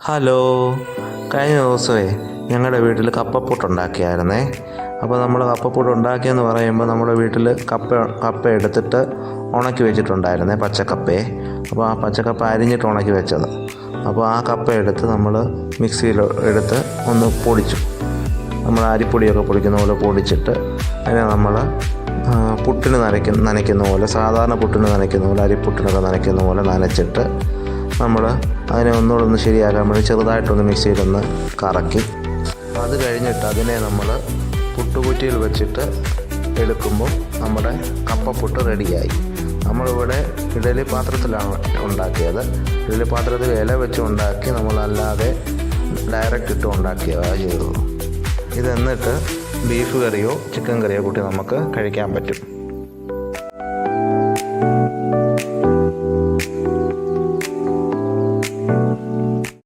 Hello. കഴിഞ്ഞ ദിവസമേ ഞങ്ങളുടെ വീട്ടിൽ കപ്പപ്പുട്ടുണ്ടാക്കിയായിരുന്നേ. അപ്പോൾ നമ്മൾ കപ്പപ്പുട്ട് ഉണ്ടാക്കിയെന്ന് പറയുമ്പോൾ നമ്മുടെ വീട്ടിൽ കപ്പ എടുത്തിട്ട് ഉണക്കി വെച്ചിട്ടുണ്ടായിരുന്നേ, പച്ചക്കപ്പയെ. അപ്പോൾ ആ പച്ചക്കപ്പ അരിഞ്ഞിട്ട് ഉണക്കി വെച്ചത്. അപ്പോൾ ആ കപ്പ എടുത്ത് നമ്മൾ മിക്സിയിൽ എടുത്ത് ഒന്ന് പൊടിച്ചു. നമ്മൾ അരിപ്പൊടിയൊക്കെ പൊടിക്കുന്ന പോലെ പൊടിച്ചിട്ട് അതിനെ നമ്മൾ പുട്ടിന് നനയ്ക്കുന്ന പോലെ, സാധാരണ പുട്ടിന് നനയ്ക്കുന്ന പോലെ, അരിപ്പുട്ടിനൊക്കെ നനയ്ക്കുന്ന പോലെ നനച്ചിട്ട് നമ്മൾ അതിനെ ഒന്നുകൂടെ ശരിയാക്കാൻ വേണ്ടി ചെറുതായിട്ടൊന്ന് മിക്സിയിലൊന്ന് കറക്കി, അത് കഴിഞ്ഞിട്ട് അതിനെ നമ്മൾ പുട്ടുകുറ്റിയിൽ വെച്ചിട്ട് എടുക്കുമ്പോൾ നമ്മുടെ കപ്പപ്പുട്ട് റെഡിയായി. നമ്മളിവിടെ ഇഡലി പാത്രത്തിലാണ് ഉണ്ടാക്കിയത്. ഇഡലി പാത്രത്തിൽ ഇല വെച്ച് ഉണ്ടാക്കി, നമ്മളല്ലാതെ ഡയറക്റ്റ് ഇട്ട് ഉണ്ടാക്കിയതാണ് ചെയ്തത്. ഇതെന്നിട്ട് ബീഫ് കറിയോ ചിക്കൻ കറിയോ കൂട്ടി നമുക്ക് കഴിക്കാൻ പറ്റും.